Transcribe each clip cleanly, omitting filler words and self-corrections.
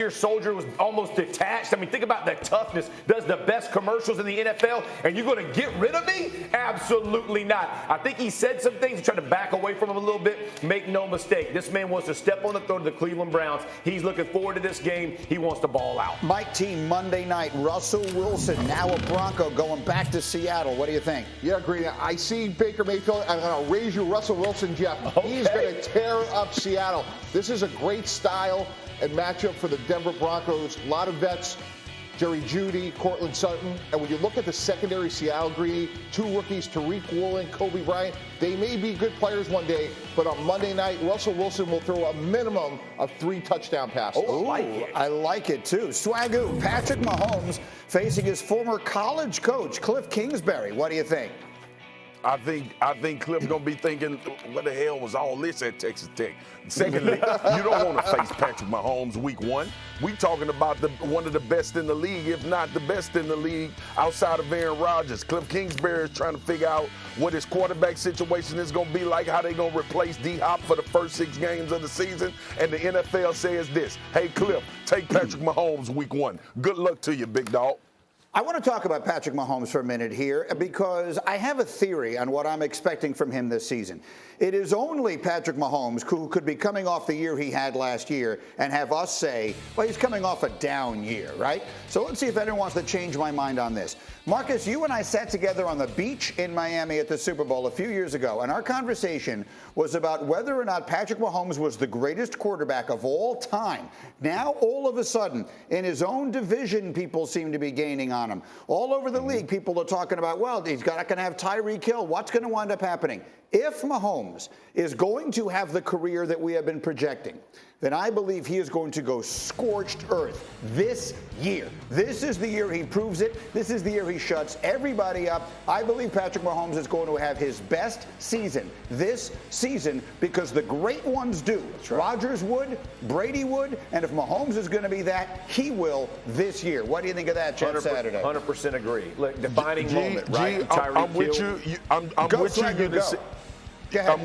Your soldier was almost detached. I mean, think about the toughness. Does the best commercials in the NFL, and you're going to get rid of me? Absolutely not. I think he said some things, trying to back away from him a little bit. Make no mistake, this man wants to step on the throat of the Cleveland Browns. He's looking forward to this game. He wants to ball out. Mike T, Monday night, Russell Wilson, now a Bronco, going back to Seattle. What do you think? Yeah, Green. I see Baker Mayfield. I'm going to raise you Russell Wilson, Jeff. Okay. He's going to tear up Seattle. This is a great style and matchup for the Denver Broncos. A lot of vets, Jerry Jeudy, Cortland Sutton. And when you look at the secondary, Seattle, Greedy, two rookies, Tariq Woolen, Kobe Bryant, they may be good players one day, but on Monday night, Russell Wilson will throw a minimum of 3 touchdown passes. Oh, I like it too. Swagoo, Patrick Mahomes facing his former college coach, Cliff Kingsbury. What do you think? I think Cliff's gonna be thinking, what the hell was all this at Texas Tech? Secondly, you don't want to face Patrick Mahomes week 1. We talking about one of the best in the league, if not the best in the league, outside of Aaron Rodgers. Cliff Kingsbury is trying to figure out what his quarterback situation is gonna be like, how they gonna replace D-Hop for the first 6 games of the season. And the NFL says this: hey, Cliff, take Patrick Mahomes week 1. Good luck to you, big dog. I want to talk about Patrick Mahomes for a minute here because I have a theory on what I'm expecting from him this season. It is only Patrick Mahomes who could be coming off the year he had last year and have us say, well, he's coming off a down year, right? So let's see if anyone wants to change my mind on this. Marcus, you and I sat together on the beach in Miami at the Super Bowl a few years ago, and our conversation was about whether or not Patrick Mahomes was the greatest quarterback of all time. Now, all of a sudden, in his own division, people seem to be gaining on him. All over the league, people are talking about, well, he's not going to have Tyreek Hill. What's going to wind up happening? If Mahomes is going to have the career that we have been projecting, then I believe he is going to go scorched earth this year. This is the year he proves it. This is the year he shuts everybody up. I believe Patrick Mahomes is going to have his best season this season because the great ones do. Right. Rodgers would, Brady would, and if Mahomes is going to be that, he will this year. What do you think of that, Jeff, Saturday? 100% agree. Look, defining moment, right? I'm with you. I'm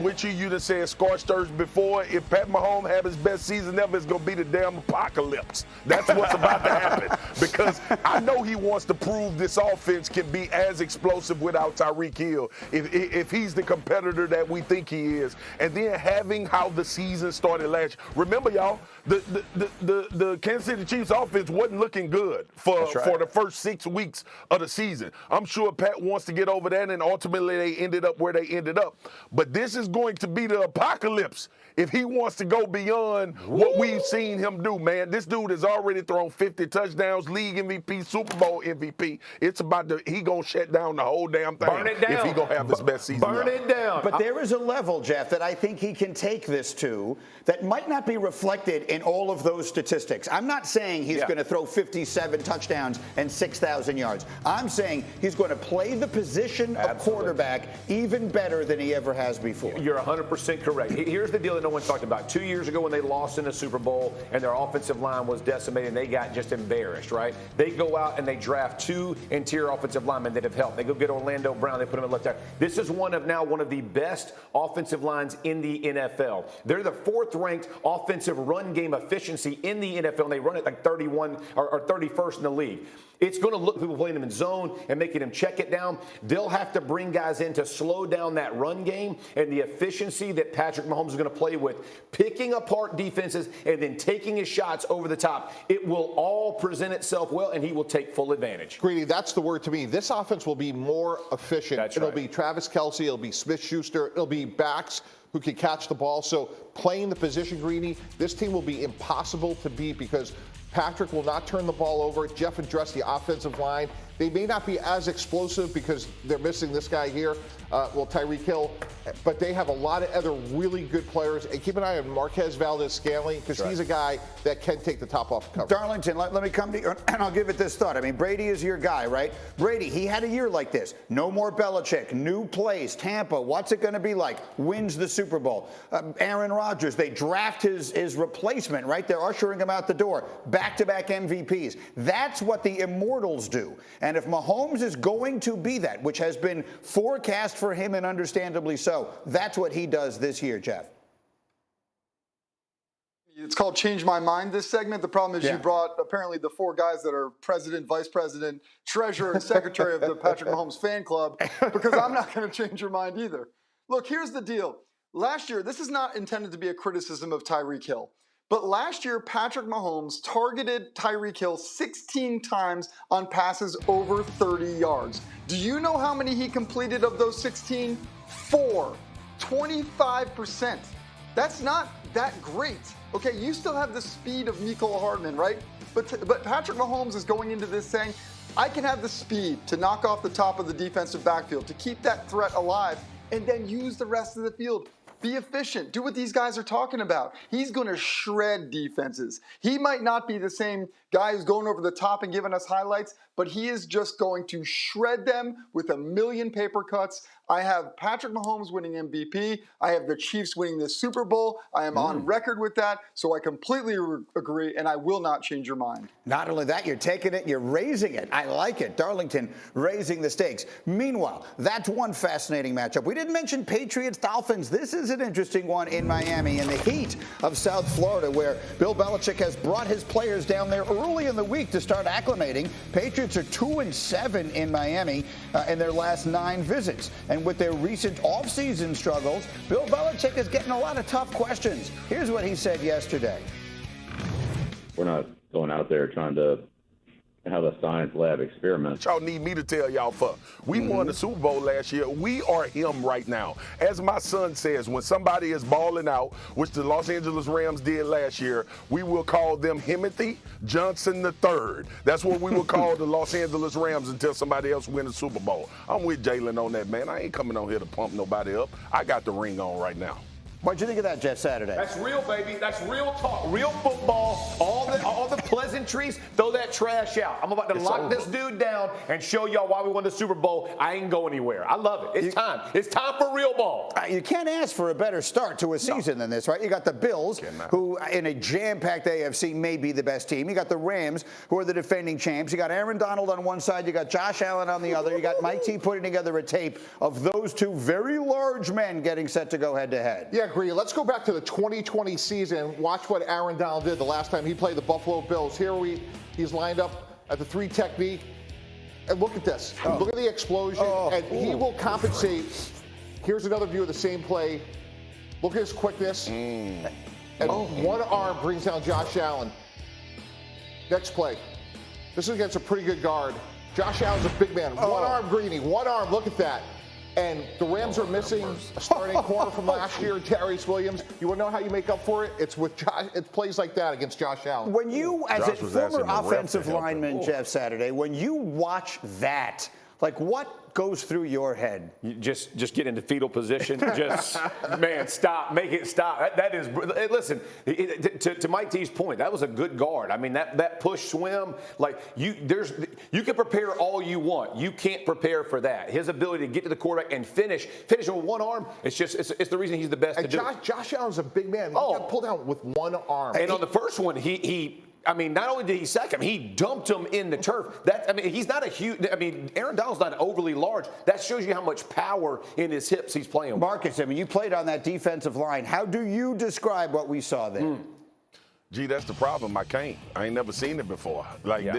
with you. You done said scorched earth before. If Pat Mahomes have his best season ever, it's going to be the damn apocalypse. That's what's about to happen. Because I know he wants to prove this offense can be as explosive without Tyreek Hill. If he's the competitor that we think he is. And then having how the season started last year. Remember, y'all, the Kansas City Chiefs offense wasn't looking good for the first 6 weeks of the season. I'm sure Pat wants to get over that, and ultimately they ended up where they ended up. But this is going to be the apocalypse if he wants to go beyond what we've seen him do, man. This dude has already thrown 50 touchdowns, league MVP, Super Bowl MVP. It's about he going to shut down the whole damn thing. Burn it down. If he going to have his best season. Burn it down. But there is a level, Jeff, that I think he can take this to that might not be reflected in all of those statistics. I'm not saying he's going to throw 57 touchdowns and 6,000 yards. I'm saying he's going to play the position of quarterback even better than he ever has before. You're 100% correct. Here's the deal that no one talked about. 2 years ago when they lost in the Super Bowl and their offensive line was decimated and they got just embarrassed, right? They go out and they draft 2 interior offensive linemen that have helped. They go get Orlando Brown. They put him at left tackle. This is one of the best offensive lines in the NFL. They're the 4th ranked offensive run game efficiency in the NFL, and they run it like 31 or 31st in the league. It's going to look people playing them in zone and making them check it down. They'll have to bring guys in to slow down that run game and the efficiency that Patrick Mahomes is going to play with, picking apart defenses and then taking his shots over the top. It will all present itself well, and he will take full advantage. Greedy, that's the word to me. This offense will be more efficient. It'll be Travis Kelce. It'll be Smith-Schuster. It'll be backs who can catch the ball. So playing the position, Greedy, this team will be impossible to beat because Patrick will not turn the ball over. Jeff addressed the offensive line. They may not be as explosive because they're missing this guy here, Tyreek Hill, but they have a lot of other really good players. And keep an eye on Marquez Valdez-Scantling because he's a guy that can take the top off the cover. Darlington, let me come to you, and I'll give it this thought. I mean, Brady is your guy, right? Brady, he had a year like this. No more Belichick, new place, Tampa. What's it going to be like? Wins the Super Bowl. Aaron Rodgers, they draft his replacement, right? They're ushering him out the door. Back-to-back MVPs. That's what the immortals do. And if Mahomes is going to be that, which has been forecast for him and understandably so, that's what he does this year, Jeff. It's called Change My Mind, this segment. The problem is you brought apparently the 4 guys that are president, vice president, treasurer, and secretary of the Patrick Mahomes fan club, because I'm not going to change your mind either. Look, here's the deal. Last year, this is not intended to be a criticism of Tyreek Hill, but last year, Patrick Mahomes targeted Tyreek Hill 16 times on passes over 30 yards. Do you know how many he completed of those 16? 4. 25%. That's not that great. Okay, you still have the speed of Mecole Hardman, right? But Patrick Mahomes is going into this saying, I can have the speed to knock off the top of the defensive backfield, to keep that threat alive, and then use the rest of the field. Be efficient. Do what these guys are talking about. He's going to shred defenses. He might not be the same guy who's going over the top and giving us highlights, but he is just going to shred them with a million paper cuts. I have Patrick Mahomes winning MVP. I have the Chiefs winning the Super Bowl. I am on record with that, so I completely agree, and I will not change your mind. Not only that, you're taking it, you're raising it. I like it. Darlington raising the stakes. Meanwhile, that's one fascinating matchup. We didn't mention Patriots-Dolphins. This is an interesting one in Miami in the heat of South Florida, where Bill Belichick has brought his players down there early in the week to start acclimating. Patriots are 2-7 in Miami in their last 9 visits. And with their recent offseason struggles, Bill Belichick is getting a lot of tough questions. Here's what he said yesterday. We're not going out there trying to have a science lab experiment. Y'all need me to tell y'all for. We won the Super Bowl last year. We are him right now. As my son says, when somebody is balling out, which the Los Angeles Rams did last year, we will call them Himothy Johnson III. That's what we will call the Los Angeles Rams until somebody else wins the Super Bowl. I'm with Jalen on that, man. I ain't coming on here to pump nobody up. I got the ring on right now. What'd you think of that, Jeff Saturday? That's real, baby. That's real talk. Real football. All the pleasantries, throw that trash out. I'm about to lock this dude down and show y'all why we won the Super Bowl. I ain't going anywhere. I love it. It's time. It's time for real ball. You can't ask for a better start to a season than this, right? You got the Bills, who in a jam-packed AFC may be the best team. You got the Rams, who are the defending champs. You got Aaron Donald on one side. You got Josh Allen on the other. You got Mike T putting together a tape of those two very large men getting set to go head-to-head. Yeah, agree. Let's go back to the 2020 season. Watch what Aaron Donald did the last time he played the Buffalo Bills. Here he's lined up at the 3 technique. And look at this. Look at the explosion. And he will compensate. Here's another view of the same play. Look at his quickness. And one arm brings down Josh Allen. Next play. This is against a pretty good guard. Josh Allen's a big man. One arm Greeny. One arm. Look at that. And the Rams are missing a starting corner from last year, Darius Williams. You want to know how you make up for it? It's with it's plays like that against Josh Allen. When you, as a former offensive lineman, Jeff Saturday, when you watch that, like what goes through your head? You just get into fetal position. Just, man, stop. Make it stop. That is, listen, to Mike T's point, that was a good guard. I mean, that push swim, like you can prepare all you want. You can't prepare for that. His ability to get to the quarterback and finish with one arm, it's the reason he's the best to do it. Josh Allen's a big man. He got pulled down with one arm. And on the first one, I mean, not only did he sack him, he dumped him in the turf. He's not a huge. I mean, Aaron Donald's not overly large. That shows you how much power in his hips he's playing with. Marcus, I mean, you played on that defensive line. How do you describe what we saw there? Gee, that's the problem. I can't. I ain't never seen it before. Like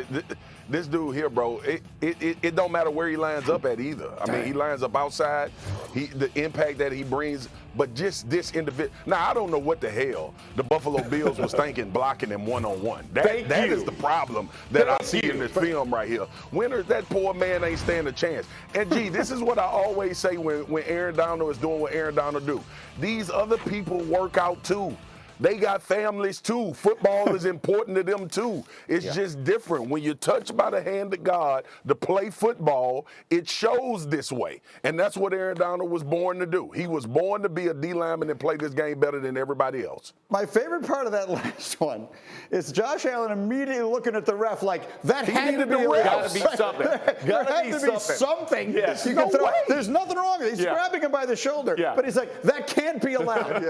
this dude here, bro. It don't matter where he lines up at either. I mean, he lines up outside. The impact that he brings, but just this individual. Now I don't know what the hell the Buffalo Bills was thinking blocking him one-on-one. That is the problem that I see in this film right here. That poor man ain't stand a chance. And gee, this is what I always say when Aaron Donald is doing what Aaron Donald do. These other people work out too. They got families too. Football is important to them too. It's just different. When you're touched by the hand of God to play football, it shows this way. And that's what Aaron Donald was born to do. He was born to be a D lineman and play this game better than everybody else. My favorite part of that last one is Josh Allen immediately looking at the ref like, that had to be a ref. Gotta be something. There had to be something. Yes. There's nothing wrong with it. He's grabbing him by the shoulder. But he's like, that can't be allowed.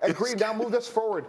Agreed. Now move this forward.